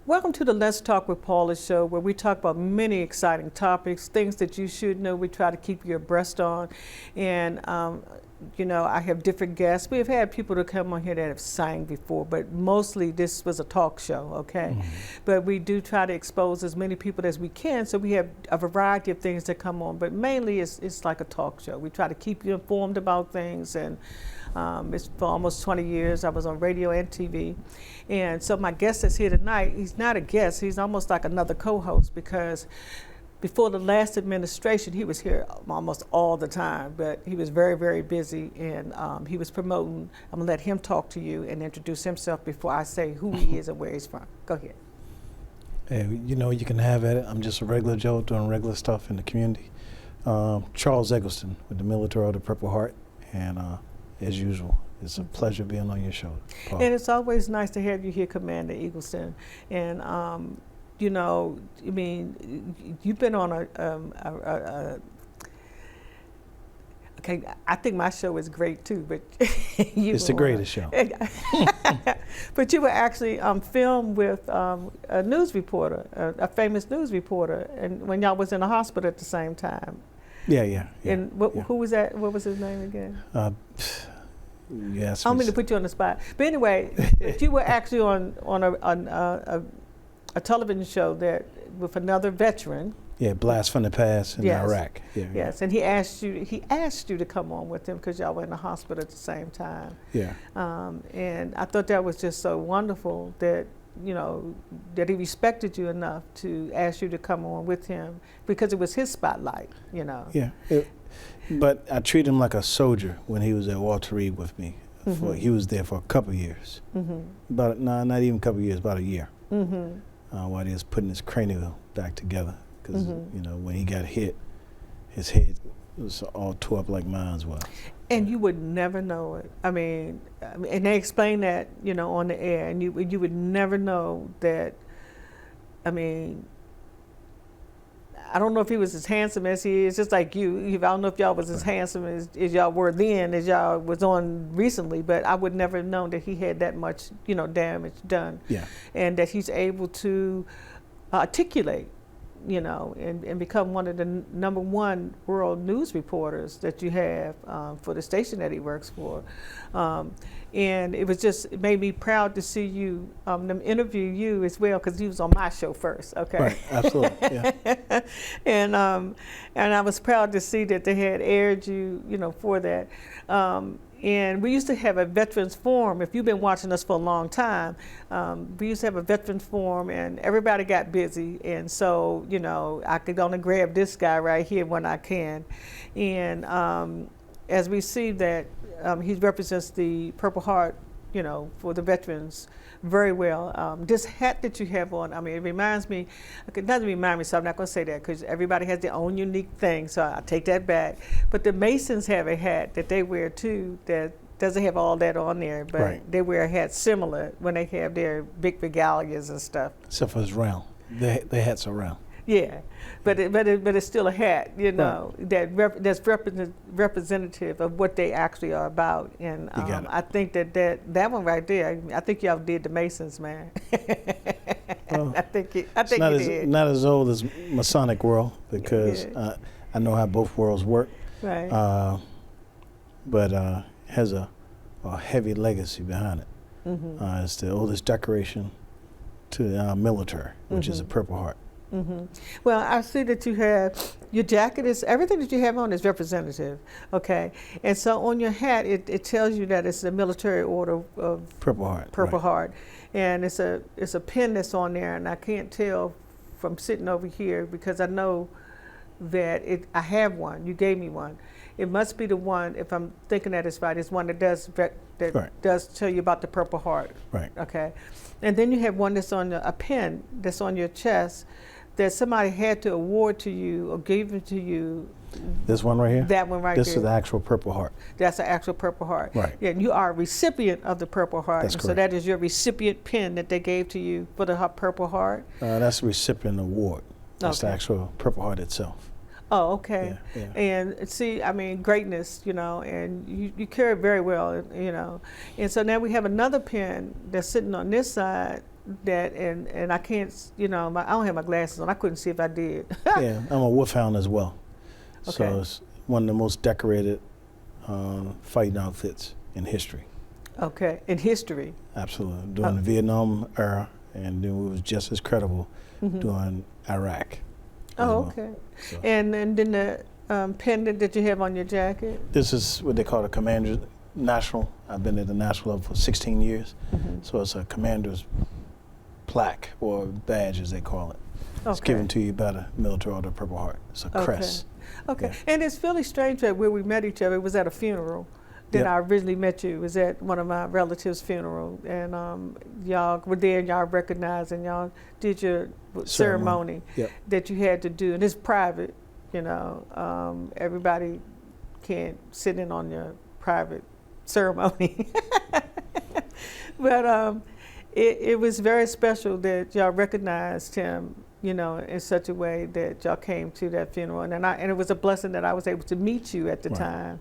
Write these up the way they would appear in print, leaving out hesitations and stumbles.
Welcome to the Let's Talk with Paula show, where we talk about many exciting topics, things that you should know. We try to keep you abreast on. And, you know, I have different guests. We have had people to come on here that have sang before, but mostly this was a talk show, okay? Mm-hmm. But we do try to expose as many people as we can, so we have a variety of things that come on, but mainly it's like a talk show. We try to keep you informed about things, and it's for almost 20 years. I was on radio and TV. And so my guest that's here tonight, he's not a guest, he's almost like another co-host, because before the last administration, he was here almost all the time, but he was very, very busy, and he was promoting. I'm gonna let him talk to you and introduce himself before I say who he is and where he's from. Go ahead. Hey, you know, you can have at it. I'm just a regular Joe doing regular stuff in the community. Charles Eggleston with the Military of the Purple Heart, and as usual, it's a pleasure being on your show, Paul. And it's always nice to have you here, Commander Eggleston. And you know, I mean, you've been on okay, I think my show is great too, but it's the greatest show. But you were actually filmed with a news reporter, a famous news reporter, and when y'all was in the hospital at the same time. Yeah. And who was that? What was his name again? Yes. I don't mean to put you on the spot, but anyway, you were actually on a television show that with another veteran. Yeah, Blast from the Past in Iraq. Yes, and he asked you to come on with him because y'all were in the hospital at the same time. Yeah. And I thought that was just so wonderful that, you know, that he respected you enough to ask you to come on with him because it was his spotlight, you know. Yeah. But I treated him like a soldier when he was at Walter Reed with me. Mm-hmm. He was there for a couple of years. Mm-hmm. But no, not even a couple of years, about a year. Mm-hmm. While he was putting his cranial back together. Because, you know, when he got hit, his head was all tore up like mine was. And you would never know it. I mean, and they explained that, you know, on the air, and you would never know that. I mean, I don't know if he was as handsome as he is, just like you. I don't know if y'all was as handsome as y'all were then, as y'all was on recently, but I would never have known that he had that much, you know, damage done. Yeah. And that he's able to articulate, you know, and become one of the #1 world news reporters that you have for the station that he works for. And it made me proud to see you, them interview you as well, because he was on my show first, okay? Right, absolutely, yeah. And I was proud to see that they had aired you, you know, for that. And we used to have a veterans forum. If you've been watching us for a long time, we used to have a veterans forum, and everybody got busy. And so, you know, I could only grab this guy right here when I can. And as we see that he represents the Purple Heart, you know, for the veterans very well. This hat that you have on, I mean, it reminds me, it doesn't remind me, so I'm not going to say that because everybody has their own unique thing, so I take that back. But the Masons have a hat that they wear too that doesn't have all that on there, but they wear a hat similar when they have their big regalias and stuff. Except for it's round. The hats are round. Yeah, but it's still a hat, you know, that's representative of what they actually are about. And I think that one right there, I think y'all did the Masons, man. Well, I think you did. Not as old as Masonic world, because I know how both worlds work. Right. But has a heavy legacy behind it. Mm-hmm. It's the oldest decoration to the military, which is a Purple Heart. Mm-hmm. Well, I see that you have, your jacket is, everything that you have on is representative, okay? And so on your hat, it tells you that it's the Military Order of Purple Heart. And it's a pin that's on there, and I can't tell from sitting over here because I know that I have one. You gave me one. It must be the one, if I'm thinking that is right, it's one that does tell you about the Purple Heart. Right. Okay. And then you have one that's on a pin that's on your chest that somebody had to award to you or gave it to you. This one right here? That one right there. This is the actual Purple Heart. That's the actual Purple Heart. Right. Yeah, and you are a recipient of the Purple Heart. That's correct. So that is your recipient pin that they gave to you for the Purple Heart? That's the recipient award. That's the actual Purple Heart itself. Oh, okay. Yeah. And see, I mean, greatness, you know, and you carry it very well, you know. And so now we have another pin that's sitting on this side that, and I can't, I don't have my glasses on. I couldn't see if I did. Yeah, I'm a wolfhound as well. Okay. So it's one of the most decorated fighting outfits in history. Okay, in history. Absolutely. During the Vietnam era, and then we was just as credible during Iraq. Oh, well. okay. So And then the pendant that you have on your jacket? this is what they call a commander's national. I've been at the national level for 16 years. So it's a commander's plaque or badge, as they call it. It's Okay. given to you by the Military Order of the Purple Heart. It's a crest. Okay. Yeah. And it's really strange that where we met each other, it was at a funeral. Then Yep. I originally met you. It was at one of my relatives' funeral, and y'all were there, and y'all recognized, and y'all did your ceremony Yep. that you had to do, and it's private. Everybody can't sit in on your private ceremony. But it was very special that y'all recognized him, in such a way that y'all came to that funeral, and it was a blessing that I was able to meet you at the Right. time.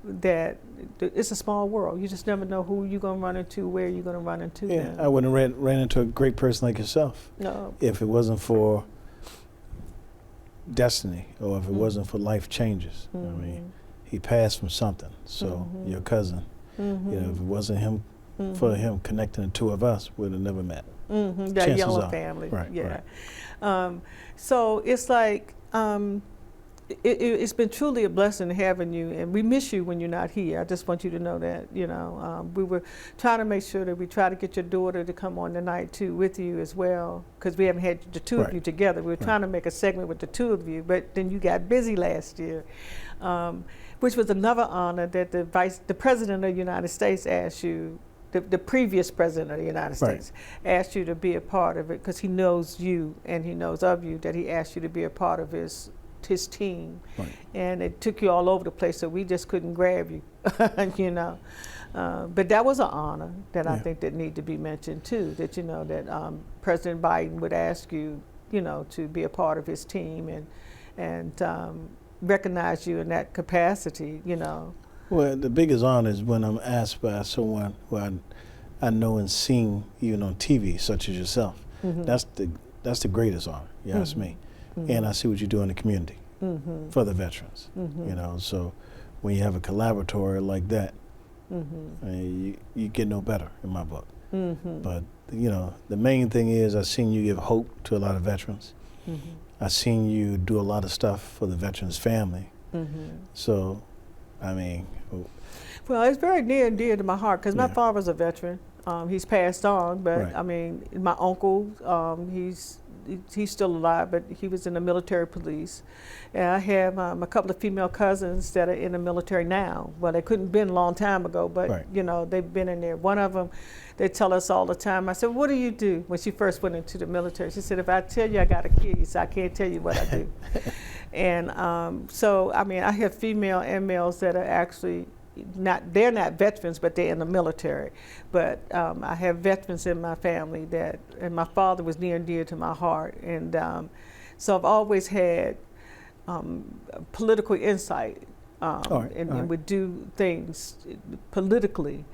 That it's a small world. You just never know who you're gonna run into, where you're gonna run into. Yeah, them. I wouldn't have ran into a great person like yourself No. if it wasn't for destiny or if it wasn't for life changes. I mean, he passed from something. So your cousin, if it wasn't him, for him connecting the two of us, we'd have never met. That Chances yellow are. family. Right, Yeah. right. So it's like it's been truly a blessing having you, and we miss you when you're not here. I just want you to know that. We were trying to make sure that we try to get your daughter to come on tonight too with you as well, because we haven't had the two of Right. you together. We were Right. trying to make a segment with the two of you, but then you got busy last year, which was another honor that the President of the United States asked you. The previous president of the United Right. States asked you to be a part of it because he knows you and he knows of you, that he asked you to be a part of his team. Right. And it took you all over the place, so we just couldn't grab you, But that was an honor that I Yeah. think that need to be mentioned too, that that President Biden would ask you, to be a part of his team and recognize you in that capacity, Well, the biggest honor is when I'm asked by someone who I know and seen even on TV, such as yourself. That's the greatest honor, you ask me. And I see what you do in the community for the veterans. So when you have a collaborator like that, you get no better in my book. But the main thing is I seen you give hope to a lot of veterans. I seen you do a lot of stuff for the veterans' family. So, I mean. Well, it's very near and dear to my heart because my Yeah. father's a veteran. He's passed on, but Right. I mean, my uncle, he's still alive, but he was in the military police. And I have a couple of female cousins that are in the military now. Well, they couldn't have been a long time ago, but Right. they've been in there. One of them, they tell us all the time. I said, "What do you do?" When she first went into the military, she said, "If I tell you, I got to kill you, so I can't tell you what I do." And so, I mean, I have female and males that are actually they're not veterans, but they're in the military. But I have veterans in my family and my father was near and dear to my heart. And so I've always had political insight and would do things politically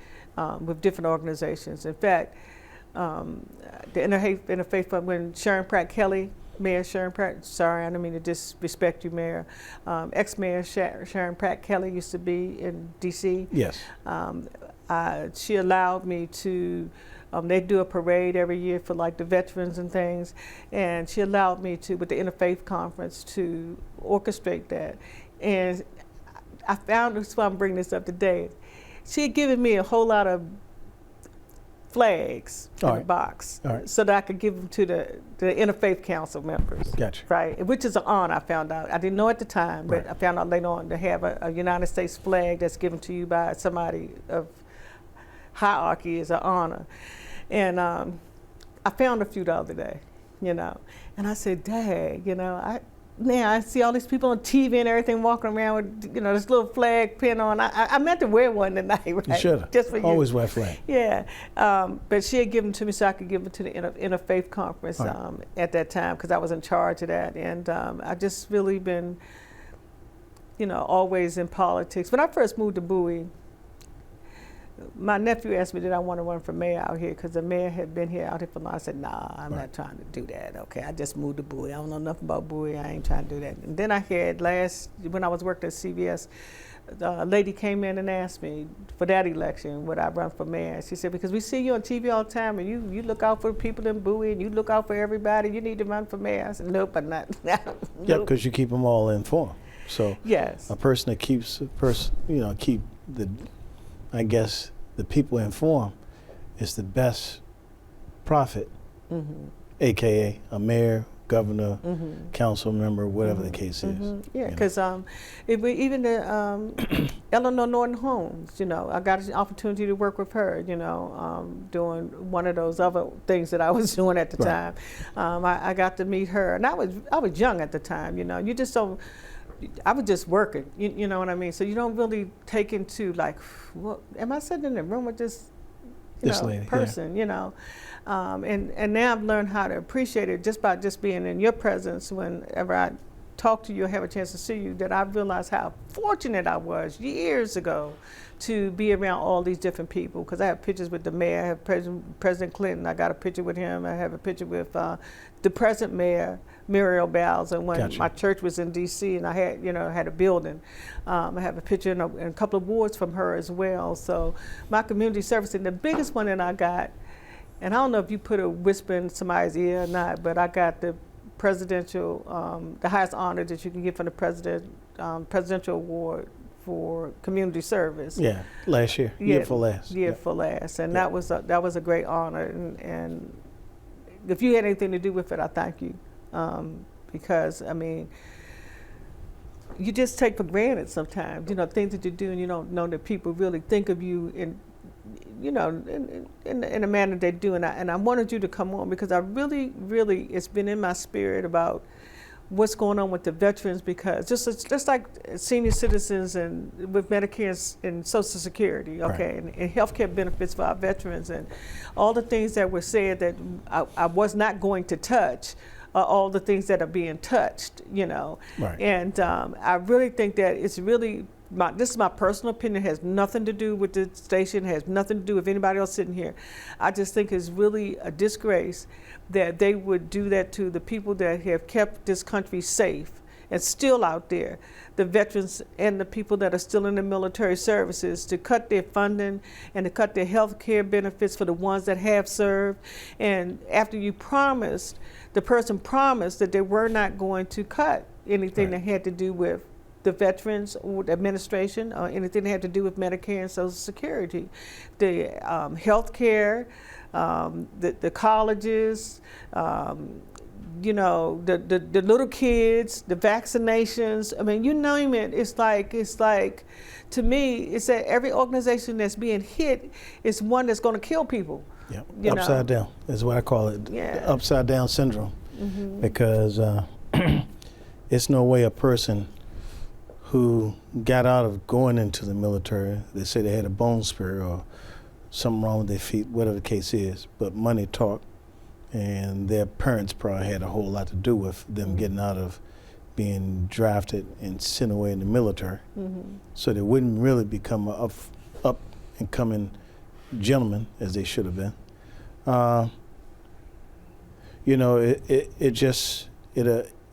with different organizations. In fact, the Interfaith Fund, when Sharon Pratt Kelly, Mayor Sharon Pratt, sorry, I don't mean to disrespect you, Mayor. Ex-Mayor Sharon Pratt Kelly used to be in D.C. Yes. She allowed me to, they do a parade every year for like the veterans and things, and she allowed me to, with the Interfaith Conference, to orchestrate that. And I found, that's why I'm bringing this up today, she had given me a whole lot of flags in a box so that I could give them to the Interfaith Council members. Gotcha. Right, which is an honor, I found out. I didn't know at the time, but I found out later on to have a United States flag that's given to you by somebody of hierarchy is an honor. And I found a few the other day, and I said, "Dang, I see all these people on TV and everything walking around with, this little flag pin on. I meant to wear one tonight, right? You should. Just for you. Always wear a flag. Yeah, but she had given to me so I could give it to the Interfaith Conference at that time because I was in charge of that. And I just really been, always in politics. When I first moved to Bowie, my nephew asked me did I want to run for mayor out here because the mayor had been here out here for long. I said, nah, I'm not trying to do that. Okay, I just moved to Bowie. I don't know nothing about Bowie. I ain't trying to do that. And then I had when I was working at CVS, a lady came in and asked me for that election, would I run for mayor? She said, because we see you on TV all the time and you look out for people in Bowie and you look out for everybody. You need to run for mayor. I said, nope, I'm not. Nope. Yeah, because you keep them all informed. So yes, a person that keeps keep the, I guess, the people informed is the best prophet, AKA a mayor, governor, council member, whatever the case is. Yeah, because even the Eleanor Norton Holmes, I got an opportunity to work with her, doing one of those other things that I was doing at the time. I got to meet her, and I was young at the time. You just don't. I was just working, you know what I mean? So you don't really take into like, well, am I sitting in the room with this lady, person, And now I've learned how to appreciate it just by just being in your presence whenever I talk to you or have a chance to see you, that I realized how fortunate I was years ago to be around all these different people. Because I have pictures with the mayor, I have President Clinton, I got a picture with him, I have a picture with the present mayor, Muriel Bowles, and when my church was in D.C. and I had, had a building. I have a picture and a couple of awards from her as well. So my community service, and the biggest one that I got, and I don't know if you put a whisper in somebody's ear or not, but I got the presidential, the highest honor that you can get from the presidential award for community service. Yeah, last year, year for last. And that was a great honor. And if you had anything to do with it, I thank you. Because I mean, you just take for granted sometimes, things that you do, and you don't know that people really think of you in a manner they do. And I wanted you to come on because I really, it's been in my spirit about what's going on with the veterans, because just like senior citizens and with Medicare and Social Security, okay, and healthcare benefits for our veterans, and all the things that were said that I was not going to touch. All the things that are being touched, And I really think that it's really, this is my personal opinion, has nothing to do with the station, has nothing to do with anybody else sitting here. I just think it's really a disgrace that they would do that to the people that have kept this country safe and still out there, the veterans and the people that are still in the military services, to cut their funding and to cut their health care benefits for the ones that have served. And after the person promised that they were not going to cut anything that had to do with the veterans or the administration or anything that had to do with Medicare and Social Security, the health care, the colleges, the little kids, the vaccinations. I mean, you name it. It's like to me, it's that every organization that's being hit is one that's going to kill people. Yeah, upside down is what I call it. Yeah. Upside down syndrome, because it's no way a person who got out of going into the military, they say they had a bone spur or something wrong with their feet, whatever the case is, but money talk. And their parents probably had a whole lot to do with them getting out of being drafted and sent away in the military. So they wouldn't really become a up and coming gentlemen as they should have been.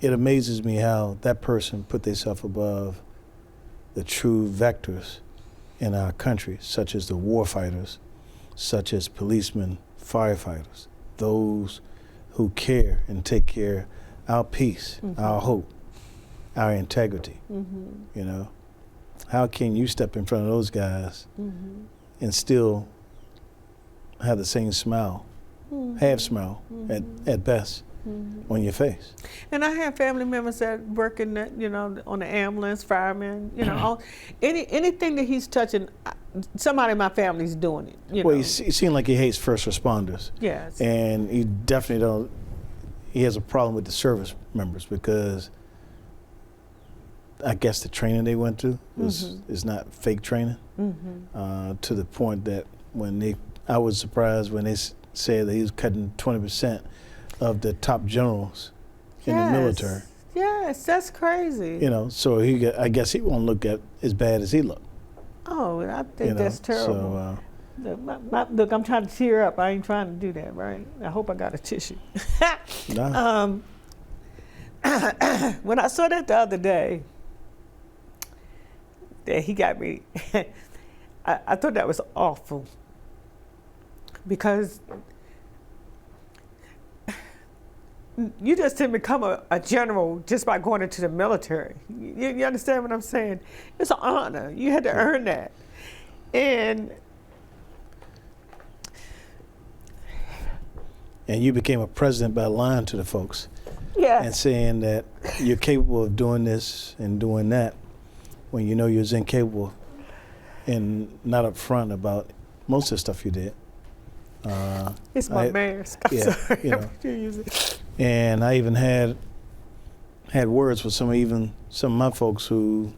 It amazes me how that person put themselves above the true vectors in our country, such as the war fighters, such as policemen, firefighters, those who care and take care of our peace, our hope, our integrity. How can you step in front of those guys and still have the same smile, half smile at best, on your face? And I have family members that work in the, on the ambulance, firemen, anything that he's touching, somebody in my family's doing it. Well, he seems like he hates first responders. Yes. And he definitely he has a problem with the service members, because I guess the training they went to is not fake training, to the point that I was surprised when they said that he was cutting 20% of the top generals in the military. Yes, that's crazy. So I guess he won't look as bad as he looked. Oh, I think that's terrible. Look, I'm trying to cheer up. I ain't trying to do that, right? I hope I got a tissue. Nah. When I saw that the other day, that he got me, I thought that was awful. Because you just didn't become a general just by going into the military. You understand what I'm saying? It's an honor. You had to earn that. And you became a president by lying to the folks yeah, and saying that you're capable of doing this and doing that when you know you're incapable and not upfront about most of the stuff you did. it's my mask. I'm sorry. You know. And I even had words with some of my folks who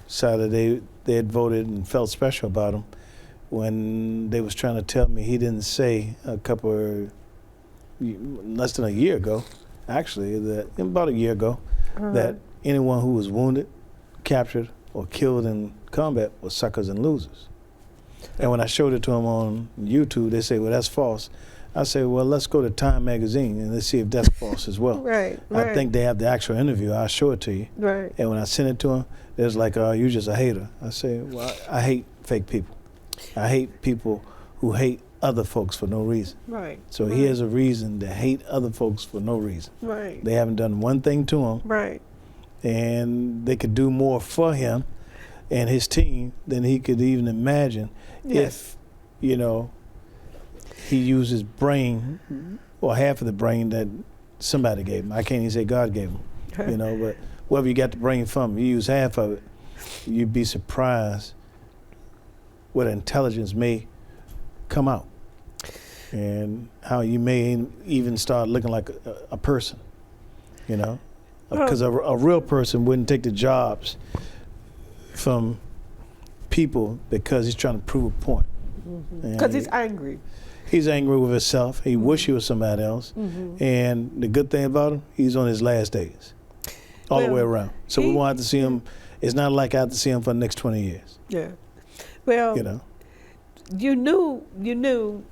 decided they had voted and felt special about him when they was trying to tell me he didn't say less than a year ago, actually, about a year ago, that anyone who was wounded, captured, or killed in combat was suckers and losers. And when I showed it to them on YouTube, they say, well, that's false. I say, well, let's go to Time magazine and let's see if that's false as well. Right. I think they have the actual interview. I'll show it to you. Right. And when I sent it to them, they was like, oh, you're just a hater. I say, well, I hate fake people. I hate people who hate other folks for no reason. Right. So he has a reason to hate other folks for no reason. Right. They haven't done one thing to him. Right. And they could do more for him and his team than he could even imagine if, you know, he used his brain or half of the brain that somebody gave him. I can't even say God gave him, you know, but wherever you got the brain from, you use half of it, you'd be surprised what intelligence may come out and how you may even start looking like a person, you know, because a real person wouldn't take the jobs from people because he's trying to prove a point. Because he's angry. He's angry with himself. He wish he was somebody else. And the good thing about him, he's on his last days, all the way around. So we won't have to see him. It's not like I have to see him for the next 20 years. Yeah. Well, you know, you knew.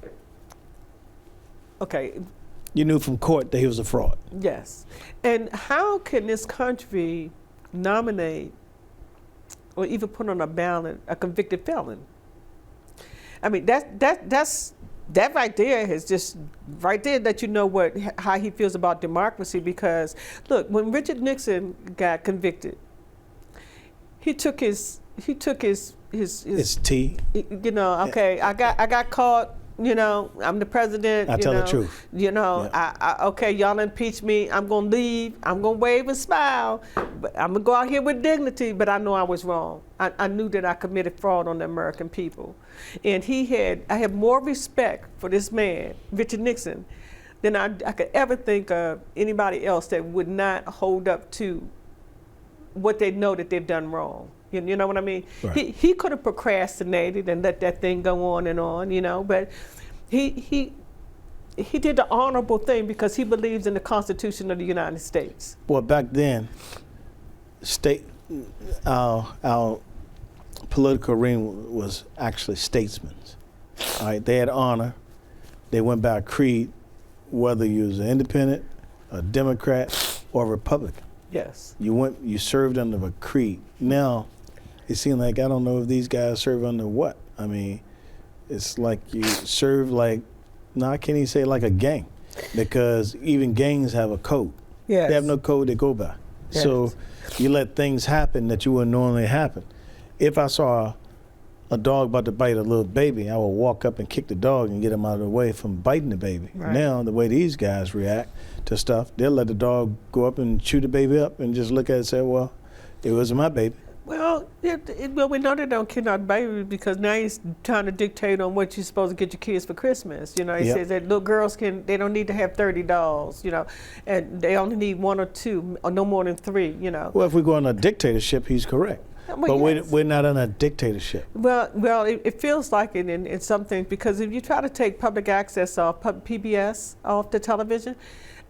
Okay. You knew from court that he was a fraud. Yes. And how can this country nominate or even put on a ballot a convicted felon? I mean, that right there is just right there that you know how he feels about democracy. Because look, when Richard Nixon got convicted, he took his tea. You know, okay, I got caught. You know, I'm the president. I tell the truth. You know, okay, y'all impeach me. I'm gonna leave. I'm gonna wave and smile. But I'm gonna go out here with dignity. But I know I was wrong. I knew that I committed fraud on the American people, and I have more respect for this man, Richard Nixon, than I could ever think of anybody else that would not hold up to what they know that they've done wrong. You know what I mean? Right. He could have procrastinated and let that thing go on, you know, but he did the honorable thing because he believes in the Constitution of the United States. Well, back then, our political arena was actually statesmen. All right, they had honor. They went by a creed, whether you was an independent, a Democrat, or a Republican. Yes. You served under a creed. Now, it seems like I don't know if these guys serve under what. I mean, it's like you serve like, no, I can't even say like a gang, because even gangs have a code. Yes. They have no code they go by. Yes. So you let things happen that you wouldn't normally happen. If I saw a dog about to bite a little baby, I would walk up and kick the dog and get him out of the way from biting the baby. Right. Now, the way these guys react to stuff, they'll let the dog go up and chew the baby up and just look at it and say, well, it wasn't my baby. Well, we know they don't kidnap babies because now he's trying to dictate on what you're supposed to get your kids for Christmas. You know, he says that little girls they don't need to have 30 dolls, you know, and they only need 1 or 2, or no more than 3, you know. Well, if we go on a dictatorship, he's correct. But yes. we're not in a dictatorship. Well, it feels like it in some things, because if you try to take public access off, PBS off the television,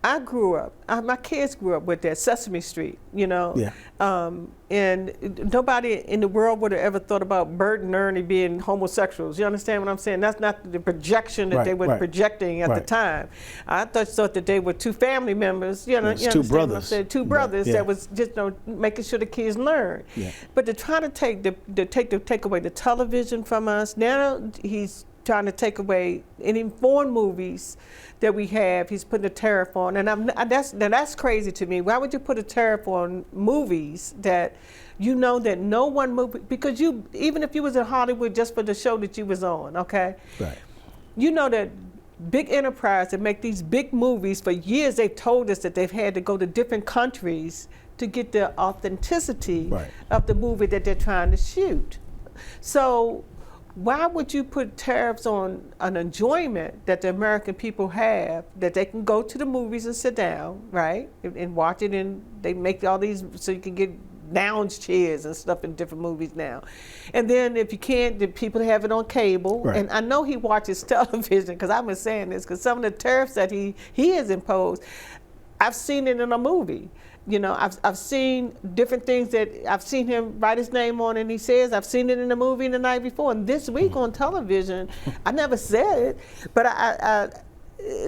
I grew up, my kids grew up with that Sesame Street, you know. Yeah. And nobody in the world would have ever thought about Bert and Ernie being homosexuals. You understand what I'm saying? That's not the projection that they were projecting at the time. I thought that they were two family members, you know. It's you two understand brothers. what I'm saying? Two brothers that was just, you know, making sure the kids learn. Yeah. But to try to take away the television from us, now he's trying to take away any foreign movies that we have. He's putting a tariff on, and that's crazy to me. Why would you put a tariff on movies that you know that no one movie, because you, even if you was in Hollywood just for the show that you was on, okay? Right. You know that big enterprise that make these big movies, for years they've told us that they've had to go to different countries to get the authenticity of the movie that they're trying to shoot. So why would you put tariffs on an enjoyment that the American people have, that they can go to the movies and sit down, right, and watch it, and they make all these so you can get lounge chairs and stuff in different movies now. And then if you can't, the people have it on cable. Right. And I know he watches television, because I've been saying this, because some of the tariffs that he has imposed, I've seen it in a movie. You know, I've seen different things that I've seen him write his name on, and he says, I've seen it in a movie the night before. And this week on television, I never said it, but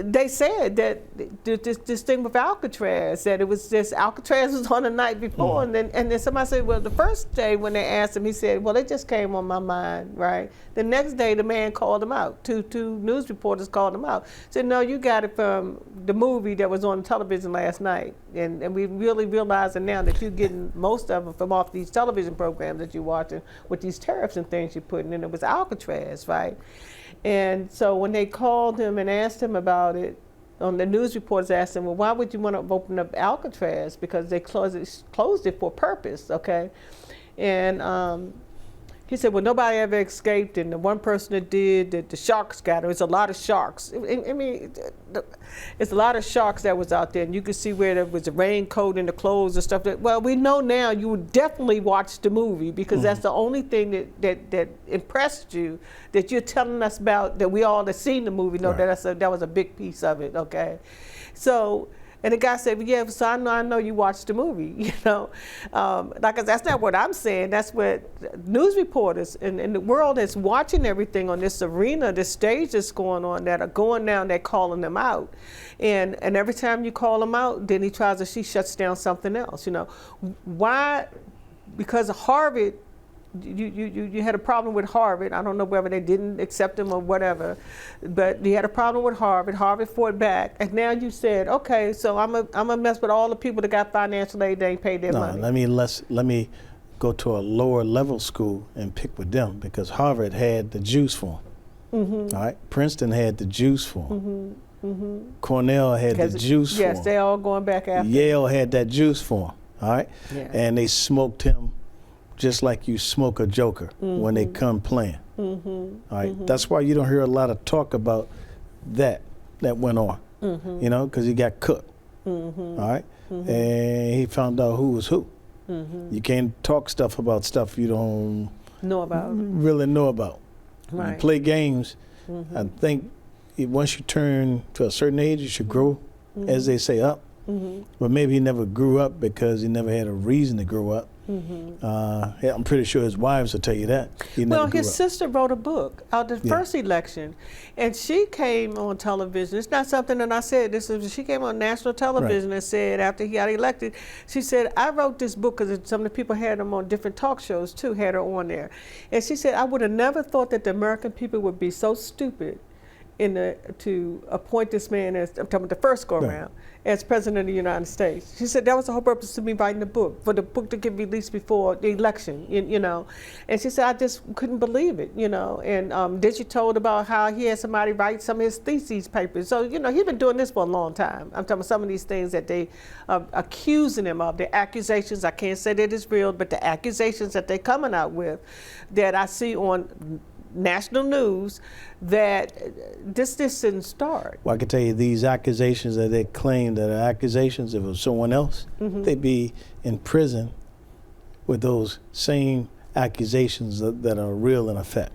they said that this thing with Alcatraz, that it was just Alcatraz was on the night before, and then somebody said, well, the first day when they asked him, he said, well, it just came on my mind, right? The next day, the man called him out. Two news reporters called him out. Said, no, you got it from the movie that was on television last night, and we really realizing now that you're getting most of them from off these television programs that you're watching with these tariffs and things you're putting in. It was Alcatraz, right? And so when they called him and asked him about it, on the news reporters asked him, well, why would you want to open up Alcatraz? Because they closed it for a purpose, okay? And he said, well, nobody ever escaped, and the one person that did, the sharks got it. It's a lot of sharks. I mean, it's a lot of sharks that was out there, and you could see where there was a raincoat and the clothes and stuff. Well, we know now you would definitely watch the movie, because that's the only thing that impressed you, that you're telling us about, that we all have seen the movie, know that was a big piece of it, okay? So, and the guy said, well, yeah, so I know you watched the movie, you know. Like, that's not what I'm saying. That's what news reporters and the world is watching everything on this arena, this stage that's going on, that are going down, they're calling them out. And every time you call them out, then she shuts down something else, you know. Why? Because of Harvard, you had a problem with Harvard. I don't know whether they didn't accept him or whatever, but you had a problem with Harvard. Harvard fought back, and now you said, okay, so I'm a mess with all the people that got financial aid. They ain't paid their money. Let me go to a lower level school and pick with them, because Harvard had the juice for them. All right, Princeton had the juice for them. Cornell had the juice for them. Yes, they all going back after. Yale had that juice for them. All right, and they smoked him just like you smoke a joker when they come playing. All right, that's why you don't hear a lot of talk about that went on. You know, because he got cooked. All right, and he found out who was who. You can't talk stuff about stuff you don't really know about. Right. You play games. I think once you turn to a certain age, you should grow, as they say, up. But maybe he never grew up because he never had a reason to grow up. I'm pretty sure his wives will tell you that. Well, his sister wrote a book out the first election, and she came on television. It's not something that I said. She came on national television and said, after he got elected, she said, I wrote this book because some of the people had him on different talk shows too, had her on there. And she said, I would have never thought that the American people would be so stupid to appoint this man as, I'm talking about the first go around, as President of the United States. She said that was the whole purpose of me writing the book, for the book to get released before the election, you know. And she said, I just couldn't believe it, you know. And then she told about how he had somebody write some of his thesis papers. So, you know, he's been doing this for a long time. I'm talking about some of these things that they are accusing him of, the accusations. I can't say that it's real, but the accusations that they're coming out with, that I see on national news, that this didn't start. Well, I can tell you these accusations that they claim that are accusations, if it was someone else, they'd be in prison with those same accusations that are real in effect.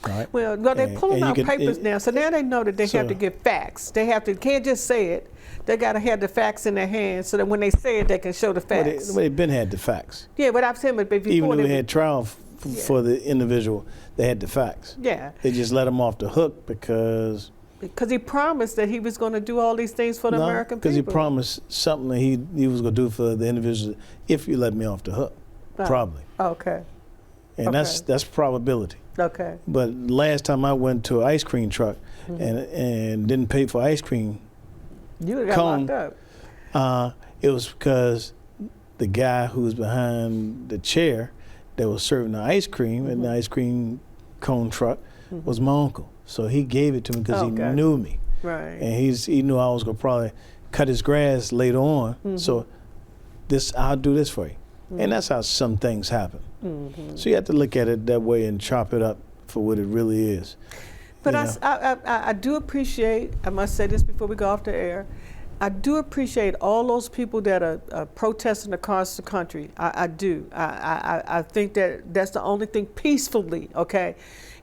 Right? Well, they're pulling out papers now, so now they know that they have to give facts. They can't just say it. They got to have the facts in their hands so that when they say it, they can show the facts. Well, they've been had the facts. Yeah, but I've said, but before even though we had trial for the individual, they had the facts. Yeah. They just let him off the hook because he promised that he was going to do all these things for the American people. Because he promised something that he was going to do for the individual if you let me off the hook. Probably. Okay. And that's probability. Okay. But last time I went to an ice cream truck and didn't pay for ice cream you would have got locked up. It was because the guy who was behind the chair that was serving the ice cream in the ice cream cone truck was my uncle. So he gave it to me because he knew me. Right. And he knew I was going to probably cut his grass later on. So I'll do this for you. And that's how some things happen. So you have to look at it that way and chop it up for what it really is. But I do appreciate, I must say this before we go off the air, I do appreciate all those people that are protesting across the country. I do. I think that's the only thing, peacefully, okay?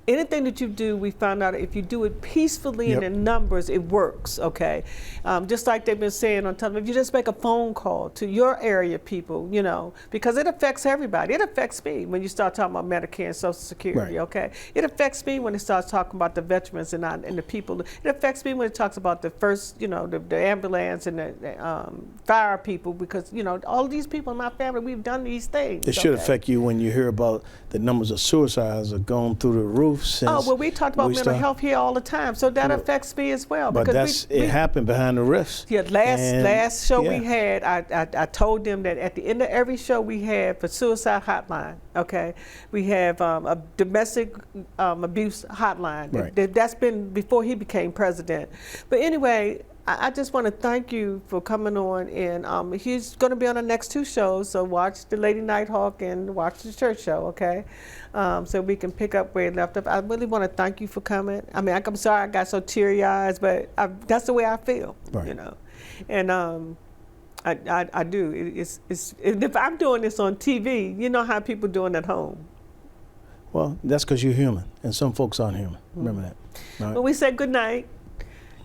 Anything that you do, we found out if you do it peacefully and in numbers, it works, okay? Just like they've been saying on television, if you just make a phone call to your area people, you know, because it affects everybody. It affects me when you start talking about Medicare and Social Security, okay? It affects me when it starts talking about the veterans and the people. It affects me when it talks about the first, you know, the ambulance and the fire people, because, you know, all these people in my family, we've done these things. It should affect you when you hear about the numbers of suicides are going through the roof. Well, we talked about mental health here all the time, so that affects me as well. But it happened behind the rifts. Yeah, last show we had, I told them that at the end of every show we have for suicide hotline, okay, we have a domestic abuse hotline. Right. That's been before he became president. But anyway, I just want to thank you for coming on, and he's going to be on the next 2 shows, so watch the Lady Nighthawk and watch the church show, okay? So we can pick up where he left off. I really want to thank you for coming. I mean, I'm sorry I got so teary-eyed, but that's the way I feel, you know? And I do. If I'm doing this on TV, you know how people doing at home. Well, that's because you're human, and some folks aren't human. Remember that. Right? Well, we say good night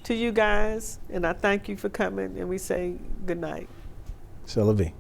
to you guys, and I thank you for coming, and we say good night. C'est la vie.